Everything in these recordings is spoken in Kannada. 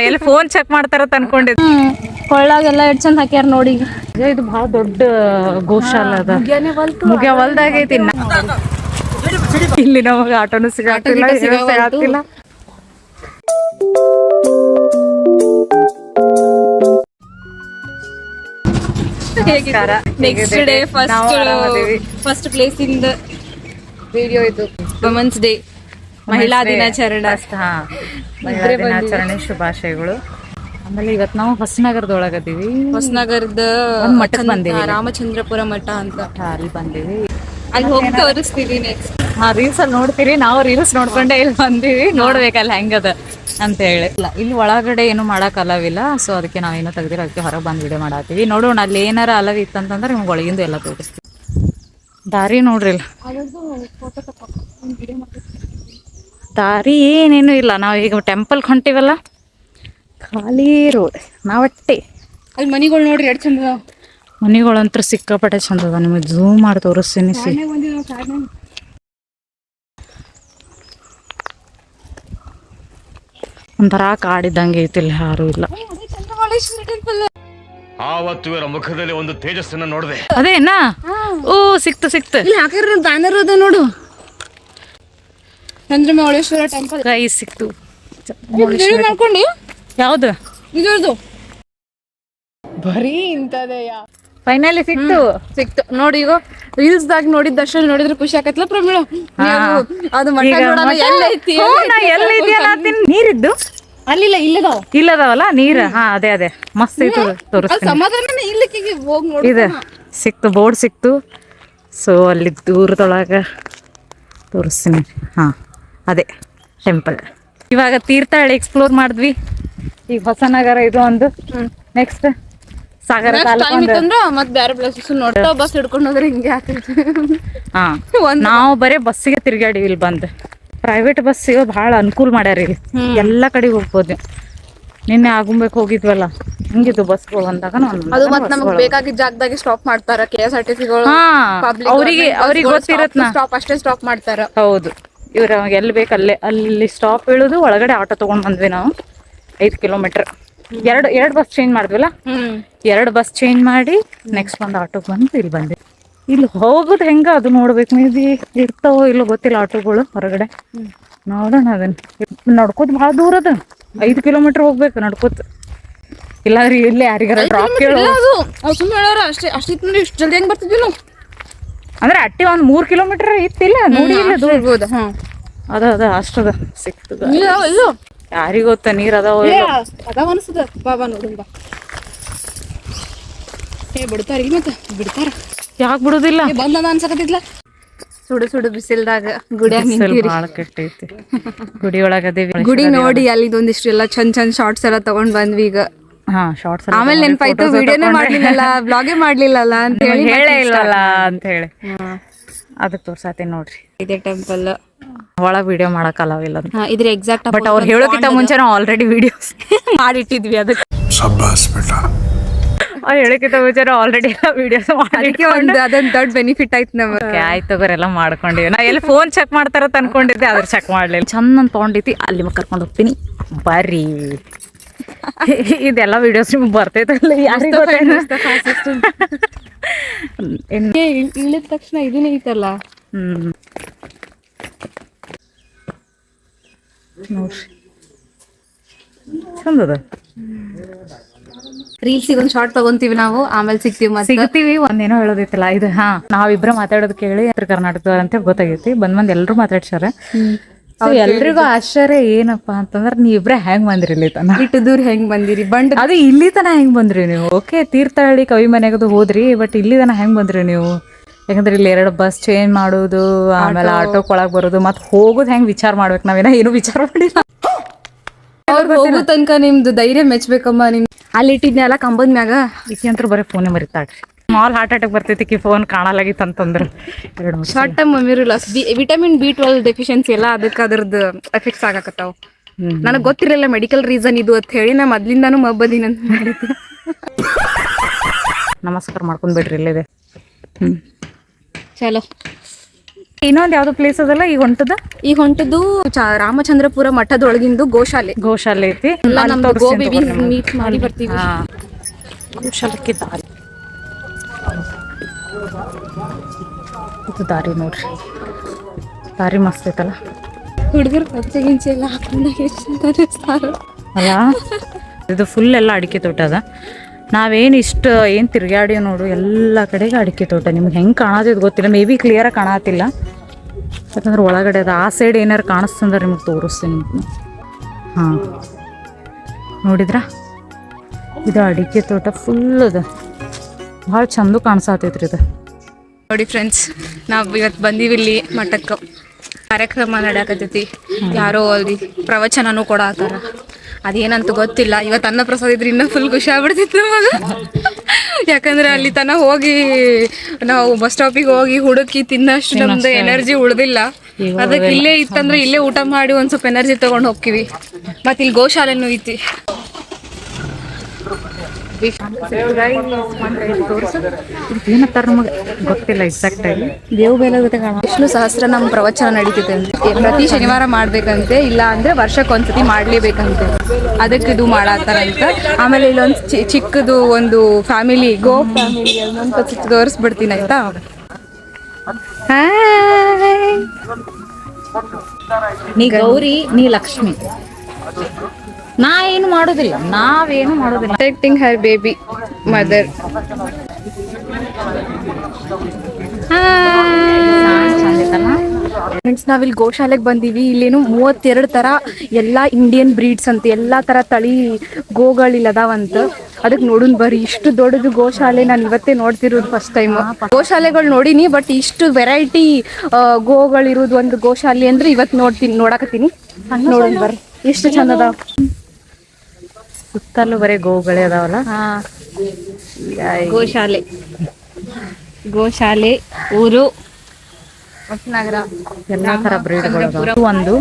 ಎಲ್ಲಿ ಫೋನ್ ಚೆಕ್ ಮಾಡ್ತಾರತ್ ಅನ್ಕೊಂಡಿದ್ದೆ. ಕೊಳ್ಳಾಗೆಲ್ಲ ಎಷ್ಟ್ ಚಂದ ಹಾಕ್ಯಾರ ನೋಡಿ. ಇದು ಬಹಳ ದೊಡ್ಡ ಗೋಶಾಲ ಅದ, ಮುಗಿಯ ಹೊಲ್ದಾಗೈತಿ. ಇಲ್ಲಿ ನಮಗೆ ಆಟೋನು ಸಿಗಾತಿಲ್ಲ, ಸಿಗಾತಿಲ್ಲ. ನೆಕ್ಸ್ಟ್ ಡೇ ಫಸ್ಟ್ ಪ್ಲೇಸ್ ಇಂದ ವಿಡಿಯೋ ಇದು ವುಮೆನ್ಸ್ ಡೇ, ಮಹಿಳಾ ದಿನಾಚರಣೆ. ಮಹಿಳಾ ದಿನಾಚರಣೆ ಶುಭಾಶಯಗಳು. ಆಮೇಲೆ ಇವತ್ತು ನಾವು ಹೊಸನಗರದೊಳಗದೀವಿ. ಹೊಸನಗರದ ಮಠಕ್ಕೆ ಬಂದೀವಿ, ರಾಮಚಂದ್ರಪುರ ಮಠ ಅಂತ. ಅಲ್ಲಿ ಬಂದೀವಿ, ಅಲ್ಲಿ ಹೋಗಿ ತೋರಿಸ್ತೀವಿ ನೆಕ್ಸ್ಟ್. ರೀಲ್ಸ್ ಅಲ್ಲಿ ನೋಡ್ತೀರಿ, ನಾವು ರೀಲ್ಸ್ ನೋಡ್ಕೊಂಡೆ ಇಲ್ಲಿ ಬಂದೀವಿ. ನೋಡ್ಬೇಕಲ್ಲ ಹೆಂಗದ ಅಂತ ಹೇಳಿ. ಇಲ್ಲಿ ಒಳಗಡೆ ಏನು ಮಾಡಕ್ ಅಲವಿಲ್ಲ, ಸೊ ಅದಕ್ಕೆ ನಾವೇನು ತೆಗ್ದಿರೋ ಅದಕ್ಕೆ ಹೊರಗೆ ಬಂದು ವಿಡಿಯೋ ಮಾಡತ್ತೀವಿ. ನೋಡೋಣ ಅಲ್ಲಿ ಏನಾರ ಅಲವ್ ಇತ್ತಂತಂದ್ರೆ ನಿಮ್ಗೆ ಒಳಗಿಂದ ಎಲ್ಲ ತೋರಿಸ್ತೀವಿ. ದಾರಿ ನೋಡ್ರಿ, ದಾರಿ ಏನೇನು ಇಲ್ಲ. ನಾವು ಈಗ ಟೆಂಪಲ್ ಹೊಂಟಿವಲ್ಲ, ಖಾಲಿ ರೋಡ್. ನಾವಟ್ಟೆ ಅಲ್ಲಿ ಮನಿಗಳು ನೋಡ್ರಿ ಎಷ್ಟು ಚಂದ. ಮನಿಗಳಂತೂ ಸಿಕ್ಕಾಪಟ್ಟೆ ಚಂದ ಅದ. ನಿಮಗೆ ಝೂಮ್ ಮಾಡಿ ತೋರಿಸ್ತೀನಿ. ಒಂಥರ ಕಾಡಿದ್ದಂಗೆ ಐತಿಲ್ಲ, ಯಾರು ಇಲ್ಲ. ಆವತ್ತು ಇವರ ಮುಖದಲ್ಲಿ ಒಂದು ತೇಜಸ್ಸನ್ನ ನೋಡಿದೆ. ಅದೇನಾ? ಓ, ಸಿಕ್ತು. ಇಲ್ಲಿ ಹಾಕಿರೋ ಬ್ಯಾನರ್ ಅದ ನೋಡು, ಚಂದ್ರಮೌಳೇಶ್ವರ ಟೆಂಪಲ್. ಕೈ ಸಿಕ್ತು. ಮಾಡ್ಕೊಂಡು ಯಾವ್ದು ಇದು ಬರೀ ಇಂತದೆಯ. ಫೈನಲಿ ಸಿಕ್ತು ನೋಡಿ. ಈಗ ರೀಲ್ಸ್ ದಾಗ ನೋಡಿದ ದರ್ಶನ ನೋಡಿದ್ರೆ ಖುಷಿ ಆಕತ್ಲ ಪ್ರಮಿಳ. ಅದು ಮಠ ಎಲ್ಲೈತಿ, ನೀರಿದ್ದು ಅಲ್ಲಿಲ್ಲ, ಇಲ್ಲದಾವಲ್ಲ ನೀರು. ಅದೇ ಮಸ್ತ್ ಐತು, ತೋರಿಸ್ತೀನಿ. ಸಮಾಧಾನ ಇಲ್ಲಿಗೆ ಹೋಗಿ ನೋಡಿ. ಇದೆ ಸಿಕ್ತು, ಬೋರ್ಡ್ ಸಿಕ್ತು. ಸೊ ಅಲ್ಲಿ ದೂರದೊಳಗೆ ತೋರಿಸ್ತೀನಿ. ಅದೇ ಟೆಂಪಲ್. ಇವಾಗ ತೀರ್ಥಹಳ್ಳಿ ಎಕ್ಸ್ಪ್ಲೋರ್ ಮಾಡಿದ್ವಿ. ಈಗ ಹೊಸನಗರ ಇದು ಒಂದು. ನೆಕ್ಸ್ಟ್ ಸಾಗರ ಮತ್ತೆ ಬೇರೆ ಪ್ಲೇಸಸ್ ನೋಡ್ತಾ ಬಸ್ ಹಿಡ್ಕೊಂಡು ಹೋದ್ರೆ ಹಿಂಗೆ ಆಗ್ತೈತಿ. ನಾವು ಬರೀ ಬಸ್ಸಿಗೆ ತಿರ್ಗಾಡಿವಿ. ಇಲ್ಲಿ ಬಂದು ಪ್ರೈವೇಟ್ ಬಸ್ ಸಿಗೋ ಭಾಳ ಅನುಕೂಲ ಮಾಡ್ಯಾರ. ಇಲ್ಲಿ ಎಲ್ಲ ಕಡೆಗೆ ಹೋಗ್ಬೋದು. ನಿನ್ನೆ ಆಗುಂಬೆಕ್ ಹೋಗಿದ್ವಲ್ಲ, ಹಿಂಗಿದ್ದು ಬಸ್ಗಳು ಬಂದಾಗ ಅದು ಮತ್ತೆ ನಮಗೆ ಬೇಕಾಗಿದ್ದ ಜಾಗದಾಗೆ ಸ್ಟಾಪ್ ಮಾಡ್ತಾರ. KSRTCಗಳು ಅವ್ರಿಗೆ ಗೊತ್ತಿರತ್ ಸ್ಟಾಪ್ ಅಷ್ಟೇ ಸ್ಟಾಪ್ ಮಾಡ್ತಾರ. ಹೌದು, ಇವ್ರ ಎಲ್ಲಿ ಬೇಕು ಅಲ್ಲಿ ಸ್ಟಾಪ್ ಇಳುದು. ಒಳಗಡೆ ಆಟೋ ತಗೊಂಡ್ ಬಂದ್ವಿ ನಾವು. 5 ಕಿಲೋಮೀಟರ್ ಎರಡು ಬಸ್ ಚೇಂಜ್ ಮಾಡಿದ್ವಲ್ಲ. 2 ಬಸ್ ಚೇಂಜ್ ಮಾಡಿ ನೆಕ್ಸ್ಟ್ ಒಂದು ಆಟೋಗೆ ಬಂದು ಇಲ್ಲಿ ಬಂದೆ. ಇಲ್ಲಿ ಹೋಗೋದು ಹೆಂಗ ಅದು ನೋಡ್ಬೇಕು. ಮೇಬಿ ಇರ್ತಾವೋ ಇಲ್ಲೋ ಗೊತ್ತಿಲ್ಲ ಆಟೋಗಳು ಹೊರಗಡೆ. ನೋಡೋಣ. ಅದನ್ನ ನಡ್ಕೋತ ಭಾಳ ದೂರ ಅದ. 5 ಕಿಲೋಮೀಟರ್ ಹೋಗ್ಬೇಕು ನಡ್ಕೋತ. ಇಲ್ಲಾಂದ್ರೆ ಇಲ್ಲಿ ಯಾರಿಗಾರ ಡ್ರಾಪ್ ಕೇಳೋ ಅಷ್ಟೇ ಇಷ್ಟು ಜಲ್ದಿ ಹೆಂಗ್ ಬರ್ತಿದ್ವಿ ನಾವು. ಅಂದ್ರೆ ಅಟ್ಟಿ ಒಂದು 3 ಕಿಲೋಮೀಟರ್ ಇತ್ತಿಲ್ಲ ನೋಡಿ. ಇಲ್ಲ ಅದ ಅಷ್ಟದ ಸಿಕ್ತದ. ಯಾರಿಗ ಗೊತ್ತ ನೀರ್ ಅದಾವ ಅನ್ಸದ. ಬಾಬಾ ನೋಡುಂಬ ಬಿಡ್ತಾರ. ಇಲ್ಲಿ ಮತ್ತೆ ಬಿಡ್ತಾರ. ಯಾಕೆ ಬಿಡುದಿಲ್ಲ? ಬಂದ ಅನ್ಸಕತ್ತಿದ್ಲ. ಸುಡು ಬಿಸಿಲ್ದಾಗ ಭಾಳ ಕೆಟ್ಟೈತಿ. ಗುಡಿ ಒಳಗದೇವಿ. ಗುಡಿ ನೋಡಿ ಅಲ್ಲಿದೊಂದಿಷ್ಟು ಎಲ್ಲ ಚಂದ ಶಾರ್ಟ್ಸ್ ಎಲ್ಲ ತಗೊಂಡ್ ಬಂದ್ವಿ. ಈಗ ಶಾರ್ಟ್ಸ್ ಆಮೇಲೆ ನೆನಪಾಯ್ತು, ವಿಡಿಯೋನೇ ಮಾಡ್ಲಿಲ್ಲ, ಬ್ಲಾಗೇ ಮಾಡ್ಲಿಲ್ಲ ಅಂತ ಹೇಳಿ ಹೇಳೇ ಇಲ್ಲಲ್ಲ ಅಂತ ಹೇಳಿ ಅದಕ್ಕೆ ತೋರ್ಸಾತೀನಿ ನೋಡ್ರಿ. ಇದೇ ಟೆಂಪಲ್ ಒಳಗೆ ವಿಡಿಯೋ ಮಾಡಕ್ ಅಲವಿಲ್ಲ. ಇದ್ರ ಎಕ್ಸಾಕ್ಟ್ ಬಟ್ ಅವ್ರು ಹೇಳೋಕ್ಕಿಂತ ಮುಂಚೆ ನಾವು ಆಲ್ರೆಡಿ ವಿಡಿಯೋಸ್ ಮಾಡಿಟ್ಟಿದ್ವಿ. ಅದಕ್ಕೆ ಅವ್ರು ಹೇಳೋಕ್ಕಿಂತ ಮುಂಚೆ ಆಲ್ರೆಡಿ ಎಲ್ಲ ವಿಡಿಯೋಸ್ ಅದಕ್ಕೆ ಅದೊಂದು ದೊಡ್ಡ ಬೆನಿಫಿಟ್ ಆಯ್ತು ನಮಗೆ. ಆಯ್ತು ತಗೋರೆಲ್ಲ ಮಾಡ್ಕೊಂಡಿವಿ. ನಾ ಎಲ್ಲಿ ಫೋನ್ ಚೆಕ್ ಮಾಡ್ತಾರತ್ ಅನ್ಕೊಂಡಿದ್ದೆ, ಅದ್ರ ಚೆಕ್ ಮಾಡ್ಲಿಲ್ಲ. ಚಂದ ತೊಗೊಂಡೈತಿ. ಅಲ್ಲಿ ಕರ್ಕೊಂಡು ಹೋಗ್ತೀನಿ ಬರ್ರಿ. ಇದೆಲ್ಲ ವಿಡಿಯೋಸ್ ನಿಮ್ಗೆ ಬರ್ತೈತಲ್ಲ, ಯಾರಿಗೆ ಇಳಿದ ತಕ್ಷಣ ಇದನ್ನ ಐತಲ್ಲ. ನೋಡ್ರಿ ಚಂದದ. ರೀಲ್ಸಿಗೆ ಒಂದು ಶಾರ್ಟ್ ತಗೊಂತೀವಿ ನಾವು, ಆಮೇಲೆ ಸಿಗ್ತೀವಿ. ಒಂದೇನೋ ಹೇಳೋದೈತಲ್ಲ ಇದು. ನಾವಿಬ್ರ ಮಾತಾಡೋದು ಕೇಳಿ ಉತ್ತರ ಕರ್ನಾಟಕದವ್ರ ಅಂತ ಗೊತ್ತಾಗೈತಿ. ಬಂದ್ ಎಲ್ಲರೂ ಮಾತಾಡ್ಸಾರ. ಎಲ್ರಿಗೂ ಆಶ್ಚರ್ಯ ಏನಪ್ಪಾ ಅಂತಂದ್ರೆ ನೀವಿಬ್ರೆ ಹೆಂಗ್ ಬಂದ್ರಿ ಇಲ್ಲಿ ತನ, ಇಟ್ಟು ದೂರ ಹೆಂಗ್ ಬಂದಿರಿ, ಬಂಡ್ ಅದು ಇಲ್ಲಿ ತನ ಹೆಂಗ್ ಬಂದ್ರಿ ನೀವು? ಓಕೆ ತೀರ್ಥಹಳ್ಳಿ ಕವಿ ಮನೆಗದು ಹೋದ್ರಿ, ಬಟ್ ಇಲ್ಲಿ ತನ ಹೆಂಗ್ ಬಂದ್ರಿ ನೀವು? ಯಾಕಂದ್ರೆ ಇಲ್ಲಿ 2 ಬಸ್ ಚೇಂಜ್ ಮಾಡೋದು, ಆಮೇಲೆ ಆಟೋಕ್ ಒಳಗ್ ಬರೋದು, ಮತ್ ಹೋಗೋದು ಹೆಂಗ್ ವಿಚಾರ ಮಾಡ್ಬೇಕು. ನಾವೇನ ಏನು ವಿಚಾರ ಮಾಡಿಲ್ಲ. ಅವ್ರು ಹೋಗೋ ತನಕ ನಿಮ್ದು ಧೈರ್ಯ ಮೆಚ್ಬೇಕಮ್ಮ. ನಿಮ್ ಅಲ್ಲಿ ಇಟ್ಟಿದ್ನೆಲ್ಲ ಕಂಬದ ಮ್ಯಾಗ. ಈಕಿ ಅಂತೂ ಬರೀ ಫೋನೇ ಮರಿತಾಳ್ರಿ. ಸ್ಮಾಲ್ ಹಾರ್ಟ್ ಅಟ್ಯಾಕ್ ಬರ್ತೈತಿ ಫೋನ್ ಕಾಣಲಾಗಿತ್ತು ಅಂತಂದ್ರೆ. Short term memory loss, vitamin B12 deficiency ಎಲ್ಲ ಅದಕ್ಕೆ ಅದ್ರದ್ದು ಎಫೆಕ್ಟ್ಸ್ ಆಗಕತ್ತಾವ. ನನಗೆ ಗೊತ್ತಿರಲಿಲ್ಲ ಮೆಡಿಕಲ್ ರೀಸನ್ ಇದು ಅಂತ ಹೇಳಿ. ನಾ ಮೊದ್ಲಿಂದಾನು ಮಬ್ಬದೀನಿ ಅಂತ ಮಾಡಿದ್ದೆ. ನಮಸ್ಕಾರ ಮಾಡ್ಕೊಂಡ್ ಬಿಡ್ರಿ ಇಲ್ಲಿದೆ. ಚಲೋ. ಇನ್ನೊಂದು ಯಾವ್ದು ಪ್ಲೇಸ್ ಅದಲ್ಲ ಈಗ ಹೊಂಟದ? ಈಗ ಹೊಂಟದ್ದು ರಾಮಚಂದ್ರಪುರ ಮಠದೊಳಗಿಂದು ಗೋಶಾಲೆ. ಗೋಶಾಲೆ ಐತಿ. ಎಲ್ಲ ಅಲ್ಲಿ ನಮ್ದು ತೋರಿಸ್ತೀನಿ ಗೋಬಿ ತಗೋರಿ ಮೀಟ್ ಮಾಡಿ ಬರ್ತೀವಿ. ಹಾ, ಗೋಶಾಲಕ್ಕೆ ದಾರಿ, ಇದು ದಾರಿ ನೋಡ್ರಿ, ದಾರಿ ಮಸ್ತ್ ಐತಲ್ಲ. ಹುಡುಗರು ಪಚ್ಚೆ ಗಿಂಚೆ ಎಲ್ಲ ಹಾಕೊಂಡಾಗ ಅಲ್ಲ, ಇದು ಫುಲ್ ಎಲ್ಲ ಅಡಿಕೆ ತೋಟ ಅದ. ನಾವೇನು ಇಷ್ಟು ಏನು ತಿರುಗಾಡಿ ನೋಡು, ಎಲ್ಲ ಕಡೆಗೆ ಅಡಿಕೆ ತೋಟ. ನಿಮ್ಗೆ ಹೆಂಗೆ ಕಾಣೋದಿದ್ದು ಗೊತ್ತಿಲ್ಲ, ಮೇ ಬಿ ಕ್ಲಿಯರಾಗಿ ಕಾಣತ್ತಿಲ್ಲ, ಯಾಕಂದ್ರೆ ಒಳಗಡೆ ಅದ. ಆ ಸೈಡ್ ಏನಾರು ಕಾಣಿಸ್ತಂದ್ರೆ ನಿಮ್ಗೆ ತೋರಿಸ್ತೀನಿ ನಿಮ್ಗೆ. ಹಾಂ, ನೋಡಿದ್ರ ಇದು ಅಡಿಕೆ ತೋಟ ಫುಲ್ ಅದ, ಭಾಳ ಚಂದ ಕಾಣಿಸತೈತ್ರಿ ಇದು. ನೋಡಿ ಫ್ರೆಂಡ್ಸ್, ನಾವು ಇವತ್ತು ಬಂದೀವಿ ಇಲ್ಲಿ ಮಠಕ್ಕೆ. ಕಾರ್ಯಕ್ರಮ ನಡೆಯಕತ್ತೈತಿ, ಯಾರೋ ಅಲ್ಲಿ ಪ್ರವಚನನೂ ಕೊಡಾತಾರ. ಅದೇನಂತ ಗೊತ್ತಿಲ್ಲ. ಇವತ್ತು ಅನ್ನ ಪ್ರಸಾದ ಇದ್ರೆ ಇನ್ನೂ ಫುಲ್ ಖುಷಿ ಆಗ್ಬಿಡ್ತಿತ್ತು ನಮಗೆ. ಯಾಕಂದ್ರೆ ಅಲ್ಲಿ ತನಕ ಹೋಗಿ ನಾವು ಬಸ್ ಸ್ಟಾಪಿಗೆ ಹೋಗಿ ಹುಡುಕಿ ತಿನ್ನಷ್ಟು ನಮ್ದು ಎನರ್ಜಿ ಉಳ್ದಿಲ್ಲ. ಅದಕ್ಕೆ ಇಲ್ಲೇ ಇತ್ತಂದ್ರೆ ಇಲ್ಲೇ ಊಟ ಮಾಡಿ ಒಂದ್ ಸ್ವಲ್ಪ ಎನರ್ಜಿ ತಗೊಂಡು ಹೋಗ್ತೀವಿ. ಮತ್ತೆ ಇಲ್ಲಿ ಗೋಶಾಲೆನೂ ಐತಿ. ಏನಂತಾರ ನಮಗೆ ಗೊತ್ತಿಲ್ಲ ಎಕ್ಸಾಕ್ಟ್ ಆಗಿ. ದೇವ್ ಬೇಲೆ ವಿಷ್ಣು ಸಹಸ್ರ ನಮ್ಮ ಪ್ರವಚನ ನಡೀತಿದೆ ಅಂತೆ. ಪ್ರತಿ ಶನಿವಾರ ಮಾಡ್ಬೇಕಂತೆ, ಇಲ್ಲ ಅಂದ್ರೆ ವರ್ಷಕ್ಕೊಂದ್ಸತಿ ಮಾಡ್ಲೇಬೇಕಂತೆ. ಅದಕ್ಕೆ ಇದು ಮಾಡತ್ತಾರಂತ. ಆಮೇಲೆ ಇಲ್ಲೊಂದು ಚಿಕ್ಕದು ಒಂದು ಫ್ಯಾಮಿಲಿ, ಗೋ ಫ್ಯಾಮಿಲಿ ಅಂತ ತೋರಿಸ್ಬಿಡ್ತೀನಿ ಆಯ್ತಾ. ನೀ ಗೌರಿ, ನೀ ಲಕ್ಷ್ಮಿ. ನಾವೇನು ಮಾಡೋದಿಲ್ಲ, ನಾವೇನು ಮಾಡೋದಿಲ್ಲ. ಪ್ರೊಟೆಕ್ಟಿಂಗ್ ಹರ್ ಬೇಬಿ ಮದರ್. ಫ್ರೆಂಡ್ಸ್, ನಾವಿಲ್ಲಿ ಗೋಶಾಲೆಗೆ ಬಂದೀವಿ. ಇಲ್ಲೇನು 32 ತರ ಎಲ್ಲಾ ಇಂಡಿಯನ್ ಬ್ರೀಡ್ಸ್ ಅಂತ, ಎಲ್ಲಾ ತರ ತಳಿ ಗೋಗಳಿಲ್ಲ ಅದಾವಂತ. ಅದಕ್ಕೆ ನೋಡುನ್ ಬರ್ರಿ. ಇಷ್ಟು ದೊಡ್ಡದು ಗೋಶಾಲೆ ನಾನು ಇವತ್ತೇ ನೋಡ್ತಿರೋದು ಫಸ್ಟ್ ಟೈಮ್. ಗೋಶಾಲೆಗಳು ನೋಡಿನಿ, ಬಟ್ ಇಷ್ಟು ವೆರೈಟಿ ಗೋಗಳಿರೋದು ಒಂದು ಗೋಶಾಲೆ ಅಂದ್ರೆ ಇವತ್ತು ನೋಡಕತ್ತೀನಿ. ನೋಡೋಣ ಬರ್ರಿ, ಎಷ್ಟು ಚಂದ ಅದಾವ. ಸುತ್ತಲೂ ಬರೀ ಗೋಗಳೇ ಅದಾವಲ್ಲ. ಗೋಶಾಲೆ ಊರು ನಗರ, ಎಲ್ಲಾ ತರ ಬ್ರೀಡ್ಗಳು ಒಂದು.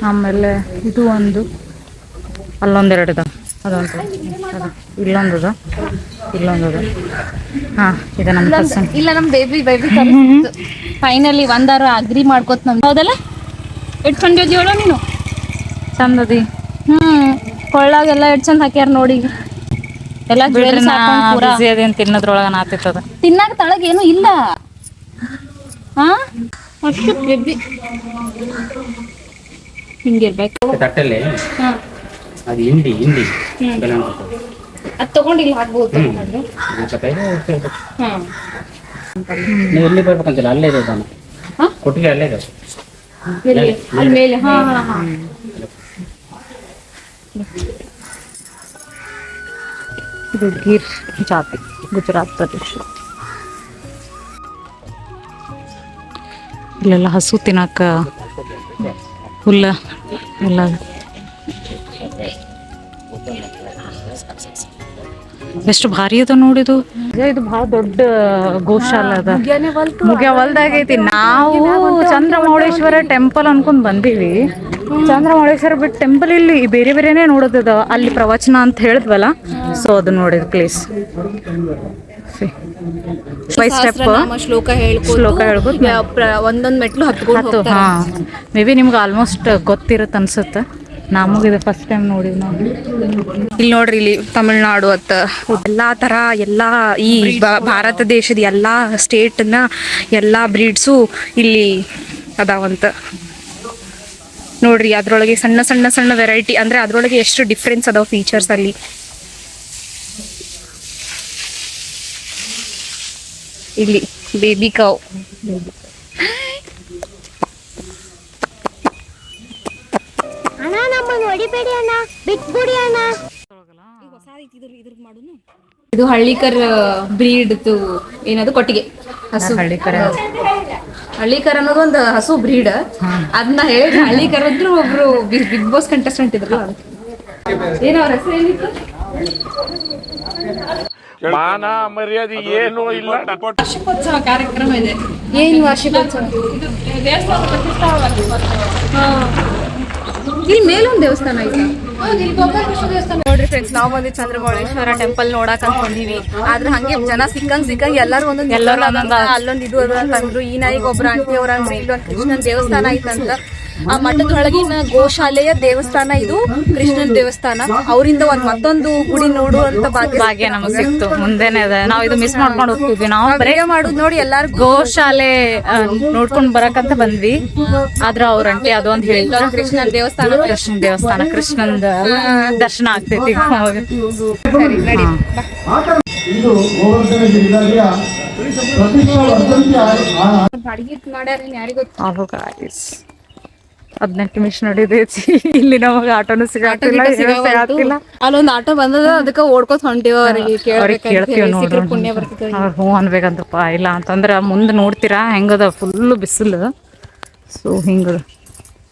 ಆಮೇಲೆ ಇದು ಒಂದು, ಅಲ್ಲೊಂದೆರಡು ಇದಾವ. ಅದೊಂದು ಇಲ್ಲೊಂದು ಇಲ್ಲೊಂದು. ಹಾ, ಈಗ ನಮ್ಮ ಪರ್ಸನ್ ಇಲ್ಲ, ನಮ್ ಬೇಬಿ ಫೈನಲಿ ಒಂದಾರ ಅಗ್ರಿ ಮಾಡ್ಕೋತ ನಮ್ದು. ಹೌದಲ್ಲ, ಎಷ್ಟ್ ಚಂದ ಜೋಳ ನೀನು ಚಂದದಿ. ಕೊಳ್ಳಾಗೆಲ್ಲ ಎಷ್ಟ್ ಚಂದ ಹಾಕ್ಯಾರ ನೋಡಿ. ಎಲ್ಲ ಬಿಸಿ ಅದೇನ್ ತಿನ್ನೋದ್ರೊಳಗ ನಾತಿರ್ತದ. ತಿನ್ನಾಕ ತಳಗ ಏನು ಇಲ್ಲ. ಹಾ, ಅಷ್ಟು ಬೇಬಿ ಹಿಂಗಿರ್ಬೇಕು. ತಟ್ಟಲ್ಲಿ ಅದು ಹಿಂಡಿ ಅದು ತಗೊಂಡಿಲ್ಲ ಹಾಕ್ಬೋದು. ನೀವು ಎಲ್ಲಿ ಬರ್ಬೇಕಂತಿಲ್ಲ, ಅಲ್ಲೇ ಇದೆ ತಾನೆ ಕೊಟ್ಟಿಗೆ, ಅಲ್ಲೇ ಇದೆ ಅಲ್ಲಿ ಮೇಲೆ. ಹಾ ಹಾ ಹಾ, ಇದು ಗಿರ್ ಜಾತಿ, ಗುಜರಾತ್ ಪ್ರದೇಶ. ಇಲ್ಲೆಲ್ಲ ಹಸು ತಿನ್ನಕ ಹುಲ್ಲ ಎಲ್ಲ. ಎಷ್ಟು ಭಾರಿ ಅದ ನೋಡಿದು. ಇದು ಬಹಳ ದೊಡ್ಡ ಗೋಶಾಲ ಅದ, ಮುಗಿಯವಲ್ದಾಗೈತಿ. ನಾವು ಚಂದ್ರಮೌಳೇಶ್ವರ ಟೆಂಪಲ್ ಅನ್ಕೊಂಡ್ ಬಂದೀವಿ. ಚಂದ್ರಮೌಳೇಶ್ವರ ಬಿಟ್ಟು ಟೆಂಪಲ್ ಇಲ್ಲಿ ಬೇರೆ ಬೇರೆನೆ ನೋಡೋದದ. ಅಲ್ಲಿ ಪ್ರವಚನ ಅಂತ ಹೇಳಿದ್ವಲ್ಲ, ಸೊ ಅದು ನೋಡಿದ ಪ್ಲೇಸ್. ಬೈ ಸ್ಟೆಪ್ ಶ್ಲೋಕ ಹೇಳ್ಬೋದು. ಒಂದೊಂದ್ ಮೆಟ್ಲು ಹತ್ತು. ಹಾ, ಮೇ ಬಿ ನಿಮ್ಗೆ ಆಲ್ಮೋಸ್ಟ್ ಗೊತ್ತಿರುತ್ತೆ ಅನ್ಸುತ್ತೆ. ನಮಗಿದು ಫಸ್ಟ್ ಟೈಮ್ ನೋಡಿವಿ ನಾವು. ಇಲ್ಲಿ ನೋಡ್ರಿ, ಇಲ್ಲಿ ತಮಿಳ್ನಾಡು ಅತ್ತ ಎಲ್ಲಾ ತರ ಎಲ್ಲಾ ಈ ಭಾರತ ದೇಶದ ಎಲ್ಲಾ ಸ್ಟೇಟ್ನ ಎಲ್ಲಾ ಬ್ರೀಡ್ಸು ಇಲ್ಲಿ ಅದಾವಂತ ನೋಡ್ರಿ. ಅದ್ರೊಳಗೆ ಸಣ್ಣ ಸಣ್ಣ ಸಣ್ಣ ವೆರೈಟಿ, ಅಂದ್ರೆ ಅದ್ರೊಳಗೆ ಎಷ್ಟು ಡಿಫ್ರೆನ್ಸ್ ಅದಾವ ಫೀಚರ್ಸ್ ಅಲ್ಲಿ. ಇಲ್ಲಿ ಬೇಬಿ ಕೌ. ಇದು ಹಳ್ಳಿಕರ್ ಬ್ರೀಡ್ ಏನದು ಕೊಟ್ಟಿಗೆ ಹಸು. ಹಳ್ಳಿಕರ್ ಅನ್ನೋದು ಒಂದು ಹಸು ಬ್ರೀಡ್. ಅದನ್ನ ಹೇಳಿದ್ರೆ ಹಳ್ಳಿಕರ್ ಅಂದ್ರೆ ಒಬ್ರು ಬಿಗ್ ಬಾಸ್ ಕಂಟೆಸ್ಟೆಂಟ್ ಇದ್ರಲ್ಲ, ಏನೋ ಅವ್ರ ಹೆಸರು ಏನಿತ್ತು? ಮಾನ ಮರ್ಯಾದೆ ಏನು ಇಲ್ಲ. ವಾರ್ಷಿಕೋತ್ಸವ ಕಾರ್ಯಕ್ರಮ ಇದೆ. ಏನು ವಾರ್ಷಿಕೋತ್ಸವ? ಇಲ್ಲಿ ಮೇಲೊಂದು ದೇವಸ್ಥಾನ ಐತೆ. ನೋಡ್ರಿ ಫ್ರೆಂಡ್ಸ್, ನಾವು ಬಂದಿ ಚಂದ್ರಮೌಳೇಶ್ವರ ಟೆಂಪಲ್ ನೋಡಕ್ ಅಂತ ಬಂದೀವಿ. ಆದ್ರೆ ಹಂಗೆ ಜನ ಸಿಕ್ಕಂಗ್ ಎಲ್ಲರೂ ಒಂದೊಂದು ಅಲ್ಲೊಂದು ಇದು ಅದ ಅಂತಂದ್ರು. ಈ ನಾಯಿಗೆ ಒಬ್ರು ಆಂಟಿ ಅವ್ರ ಅಂದ್ರೆ ಇಲ್ಲೊಂದು ಕೃಷ್ಣನ್ ದೇವಸ್ಥಾನ ಐತಂತ. ಆ ಮಠದೊಳಗಿನ ಗೋಶಾಲೆಯ ದೇವಸ್ಥಾನ ಇದು ಕೃಷ್ಣನ್ ದೇವಸ್ಥಾನ. ಅವರಿಂದ ಮತ್ತೊಂದು ಗುಡಿ ನೋಡುವಂತ ಭಾಗ್ಯ ನಮಗ್ ಸಿಕ್ತು. ಮುಂದೆನೆ ಅದ, ನಾವ್ ಇದು ಮಿಸ್ ಮಾಡ್ಕೊಂಡು ಹೋಗ್ತಿದ್ವಿ. ನಾವು ಬರೀ ಮಾಡುದು ನೋಡಿ ಎಲ್ಲಾರು ಗೋಶಾಲೆ ನೋಡ್ಕೊಂಡ್ ಬರಕಂತ ಬಂದ್ವಿ. ಆದ್ರ ಅವ್ರಂಟಿ ಅದೊಂದ್ ಹೇಳಿದ್ರು, ಕೃಷ್ಣನ್ ದೇವಸ್ಥಾನ ಕೃಷ್ಣನ್ ದರ್ಶನ ಆಗ್ತೈತಿ. ಸರಿ ನಡಿ. ಅಡಿಗೆ ಮಾಡ್ಯಾರ ಯಾರಿಗೂ 18 ನಿಮಿಷ ನಡೀತೈತಿ. ಇಲ್ಲಿ ನಮಗ ಆಟೋನು ಸಿಗಾತಿಲ್ಲ. ಅಲ್ಲೊಂದು ಆಟೋ ಬಂದದ, ಅದಕ್ಕೆ ಓಡ್ಕೋತ ಹೊಂಟಿವ. ಅವ್ರಿಗೆ ಕೇಳ್ತೀವಿ ನೋಡ್ರಿ, ಅವ್ರು ಹ್ಞೂ ಅನ್ಬೇಕಂತಪ್ಪ. ಇಲ್ಲ ಅಂತಂದ್ರ ಮುಂದೆ ನೋಡ್ತೀರಾ ಹೆಂಗದ, ಫುಲ್ ಬಿಸಿಲು. ಸೊ ಹಿಂಗದ.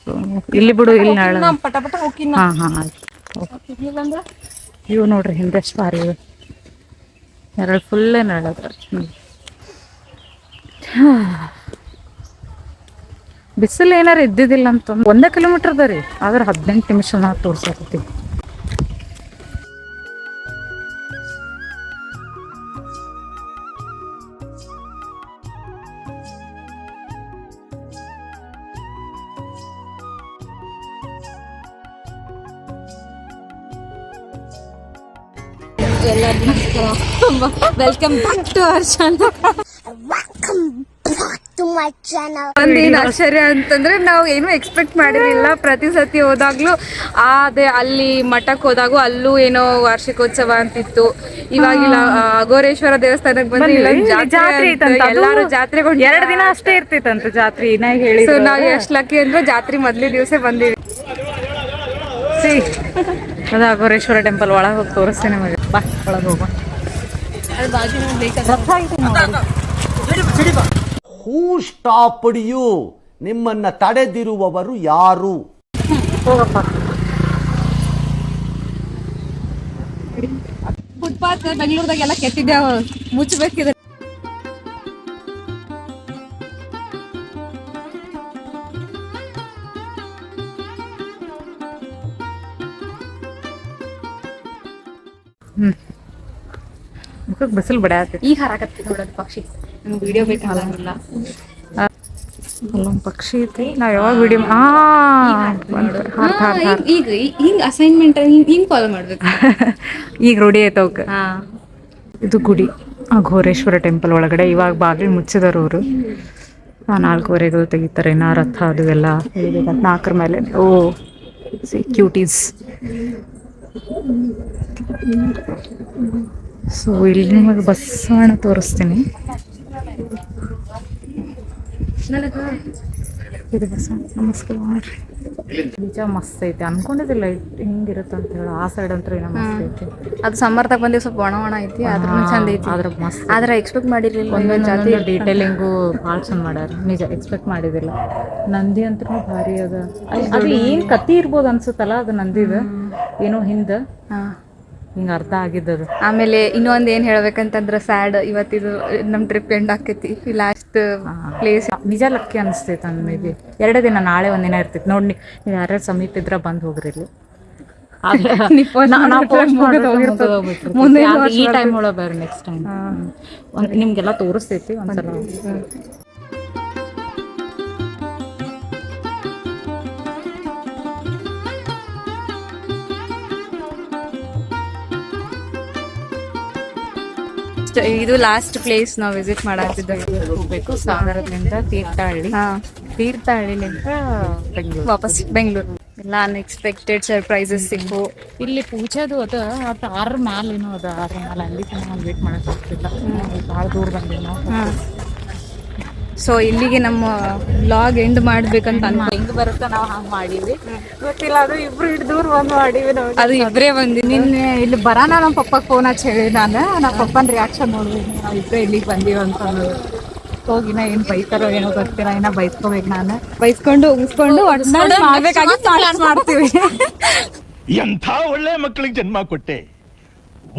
ಸೊ ಇಲ್ಲಿ ಬಿಡು, ಇಲ್ಲಿ ನಾಳೆ. ಪಟ ಪಟ ಹೋಗಿನ. ಹಾ ಆಯ್ತು. ಇವು ನೋಡ್ರಿ ಹಿಂದೆ ಎಷ್ಟು ಭಾರಿ ಇವೆ. ನೆರಳು ಫುಲ್ಲೇ ನೆರಳದ. ಬಿಸಿಲು ಏನಾರು ಇದ್ದಿದ್ದಿಲ್ಲ ಅಂತ 1 ಕಿಲೋಮೀಟರ್ ಅದ ರೀ. ಆದ್ರೆ 18 ನಿಮಿಷ ನಾವು ತೋರ್ಸಕತ್ತಿ. Welcome back to our channel. ಒಂದೇನು ಆಶ್ಚರ್ಯ ಅಂತಂದ್ರೆ ನಾವು ಏನು ಎಕ್ಸ್ಪೆಕ್ಟ್ ಮಾಡಿರಲಿಲ್ಲ. ಪ್ರತಿ ಸತಿ ಹೋದಾಗ್ಲೂ ಅದೇ ಅಲ್ಲಿ ಮಠಕ್ಕೆ ಹೋದಾಗೂ ಅಲ್ಲೂ ಏನೋ ವಾರ್ಷಿಕೋತ್ಸವ ಅಂತಿತ್ತು. ಇವಾಗಿಲ್ಲ ಅಘೋರೇಶ್ವರ ದೇವಸ್ಥಾನಕ್ಕೆ ಬಂದ್ರೆ ಜಾತ್ರೆ ಎಲ್ಲಾರು ಜಾತ್ರೆಗೆ 2 ದಿನ ಅಷ್ಟೇ ಇರ್ತಿತ್ತಂತ ಜಾತ್ರೆ. ಹೇಳಿ ಸೊ ನಾವ್ ಎಷ್ಟ್ ಲಕ್ಕಿ ಅಂದ್ರೆ ಜಾತ್ರೆ ಮೊದ್ಲೇ ದಿವಸ ಬಂದಿವಿ. ಅದ ಅಘೋರೇಶ್ವರ ಟೆಂಪಲ್ ಒಳಗೆ ಹೋಗಿ ತೋರಿಸ್ತೀನಿ ನಿಮಗೆ. ಬಾ ಒಳಗೆ ಹೋಗ. ಹೂ ಸ್ಟಾಪ್ಡ್ ಯು? ನಿಮ್ಮನ್ನ ತಡೆದಿರುವವರು ಯಾರು? ಹೋಗಪ್ಪ. ಫುಟ್ಪಾತ್ ಬೆಂಗಳೂರದಾಗೆಲ್ಲ ಕೆತ್ತಿದ್ದೆ, ಮುಚ್ಚಬೇಕಿದೆ. ಮುಖಕ್ಕೆ ಬಿಸಿಲು ಬಡಿಯಾತಿ. ಈಗ ಹಾರಾಕತ್ತಿ ನೋಡೋದು ಪಕ್ಷಿ. ನಂಗೆ ವಿಡಿಯೋ ಬೇಕಾಗಿಲ್ಲ. ಅಲ್ಲೊಂದು ಪಕ್ಷಿ ಐತಿ. ನಾವ್ ಯಾವಾಗ ವಿಡಿಯೋ ಈಗ ಹಿಂಗ್ ಅಸೈನ್ಮೆಂಟ್ ಹಿಂಗ್ ಫಾಲೋ ಮಾಡ್ಬೇಕು. ಈಗ ರೂಢಿ ಐತೆ ಅವಕ್ಕೆ. ಇದು ಗುಡಿ ಅಘೋರೇಶ್ವರ ಟೆಂಪಲ್ ಒಳಗಡೆ. ಇವಾಗ ಬಾಗಿಲು ಮುಚ್ಚಿದಾರ ಅವರು. 4:15 ತೆಗಿತಾರೆ. ಇನ್ನ ರಥ ಅದು ಎಲ್ಲ 4 ಮೇಲೆ. ಓ ಕ್ಯೂಟೀಸ್. ಸೊ ಇಲ್ಲಿ ನಿಮಗೆ ಬಸವಣ್ಣ ತೋರಿಸ್ತೀನಿ. ಇದು ಬಸವಣ್ಣ. ನಮಸ್ಕಾರ ಮಾಡ್ರಿ. ನಿಜ ಮಸ್ತ್ ಐತಿ. ಅನ್ಕೊಂಡಿದ್ದಿಲ್ಲ ಹಿಂಗಿರುತ್ತೆ ಅಂತ ಹೇಳಿ. ಆ ಸೈಡ್ ಅಂತೂ ಏನೋ ಮಸ್ತ್ ಐತಿ. ಅದು ಸಮ್ಮರ್ದಾಗ ಬಂದಿವಿ, ಸ್ವಲ್ಪ ಒಣ ಐತಿ. ಅದ್ರ ಚಂದ ಐತಿ. ಆದ್ರೆ ಮಸ್ತ್. ಆದ್ರೆ ಎಕ್ಸ್ಪೆಕ್ಟ್ ಮಾಡಿರ್ಲಿಲ್ಲ. ಒಂದೊಂದು ಜಾತಿ ಡೀಟೇಲಿಂಗು ಭಾಳ ಚಂದ ಮಾಡ್ಯಾರ. ನಿಜ ಎಕ್ಸ್ಪೆಕ್ಟ್ ಮಾಡಿದಿಲ್ಲ. ನಂದಿ ಅಂತೂ ಭಾರಿ ಅದ. ಅದು ಏನು ಕತಿ ಇರ್ಬೋದು ಅನ್ಸುತ್ತಲ್ಲ ಅದು ನಂದಿದ. ಏನೋ ಹಿಂದೆ ಹಿಂಗ ಅರ್ಥ ಆಗಿದ್ದದು. ಆಮೇಲೆ ಇನ್ನೊಂದ್ ಏನ್ ಹೇಳ್ಬೇಕಂತಂದ್ರ ಸ್ಯಾಡ್, ಇವತ್ತಿದು ನಮ್ ಟ್ರಿಪ್ ಎಂಡ್ ಆಕೈತಿ. ಲಾಸ್ಟ್ ಪ್ಲೇಸ್ ನಿಜ ಲಕ್ಕಿ ಅನಿಸ್ತೈತೆ ನನಗೆ. 2 ದಿನ, ನಾಳೆ ಒಂದಿನ ಇರ್ತೈತಿ ನೋಡಿ. ನೀವು ಯಾರ್ಯಾರು ಸಮೀಪ ಇದ್ರ ಬಂದು ಹೋಗ್ರಿ ಇಲ್ಲಿ. ಈ ಟೈಮ್ ಒಳಗೆ ಬೇರೆ ನೆಕ್ಸ್ಟ್ ಟೈಮ್ ನಿಮ್ಗೆಲ್ಲ ತೋರಿಸ್ತೈತಿ ಒಂದ್ಸಲ. ಇದು ಲಾಸ್ಟ್ ಪ್ಲೇಸ್ ನಾವು ವಿಸಿಟ್ ಮಾಡಾಕ್ತಿದ್ವಿ. ಹೋಗ್ಬೇಕು ಸಾಗರದಿಂದ ತೀರ್ಥಹಳ್ಳಿಲಿಂದ ಬೆಂಗಳೂರು, ವಾಪಸ್ ಬೆಂಗಳೂರು. ಎಲ್ಲ ಅನ್ಎಕ್ಸ್ಪೆಕ್ಟೆಡ್ ಸರ್ಪ್ರೈಸಸ್ ಸಿಕ್ಕು. ಇಲ್ಲಿ ಪೂಜೆದು ಅದು 6 ಮ್ಯಾಲ ಏನೋ ಅದ. 6 ಮ್ಯಾಲ ಅಲ್ಲಿ ನಾವು ವೇಟ್ ಮಾಡಕ್ ಆಗ್ತಿಲ್ಲ. ಭಾಳ ದೂರ ಬಂದಿವಿ ನಾವು. ಸೊ ಇಲ್ಲಿಗೆ ನಮ್ಮ ವ್ಲಾಗ್ ಎಂಡ್ ಮಾಡ್ಬೇಕಂತ ಹೆಂಗ್ ಬರುತ್ತ ನಾವು ಹಂಗ್ ಮಾಡೀವಿ. ಗೊತ್ತಿಲ್ಲ, ಅದು ಇಬ್ರು ಇಟ್ಟು ದೂರ ಬಂದು ಮಾಡೀವಿ ನಾವು. ಅದು ಇಬ್ಬರೇ ಬಂದಿನಿ. ನಿನ್ನೆ ಇಲ್ಲಿ ಬರೋಣ ನಮ್ಮ ಪಪ್ಪಗೆ ಫೋನ್ ಹಚ್ಚಿ ಹೇಳಿ ನಮ್ಮ ಪಪ್ಪನ ರಿಯಾಕ್ಷನ್ ನೋಡ್ಬೇಕು. ನಾವು ಇಬ್ಬರೇ ಇಲ್ಲಿಗೆ ಬಂದೀವಿ ಅಂತ ಹೋಗಿನ ಏನು ಬೈತಾರೋ ಏನೋ ಗೊತ್ತಿಲ್ಲ. ಇನ್ನ ಬೈಸ್ಕೋಬೇಕು. ನಾನು ಬೈಸ್ಕೊಂಡು ಉಗಿಸ್ಕೊಂಡು ಮಾಡ್ತೀವಿ. ಎಂಥ ಒಳ್ಳೆ ಮಕ್ಕಳಿಗೆ ಜನ್ಮ ಕೊಟ್ಟೆ.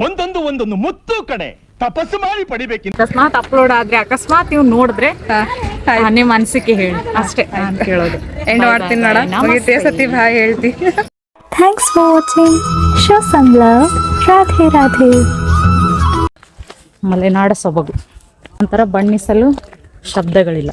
ಒಂದೊಂದು ಮುತ್ತು ಕಡೆ ತಪಸ್ಸು ಮಾಡಿ ಪಡಿಬೇಕಿಂತ. ಅಕಸ್ಮಾತ್ ಅಪ್ಲೋಡ್ ಆದ್ರೆ, ಅಕಸ್ಮಾತ್ ನೀವು ನೋಡಿದ್ರೆ ನಿಮ್ಮ ಅನಿಸಿಕೆ ಹೇಳಿ ಅಷ್ಟೇ. ನಾನು ಕೇಳೋದು ಎಂಡ್ ಮಾಡ್ತೀನಿ ನೋಡ. ಸತಿ ಬಾಯ್ ಹೇಳ್ತಿ. Thanks for watching. Show some love. Radhe Radhe. ಮಲೆನಾಡ ಸೊಬಗು ಒಂಥರ ಬಣ್ಣಿಸಲು ಶಬ್ದಗಳಿಲ್ಲ.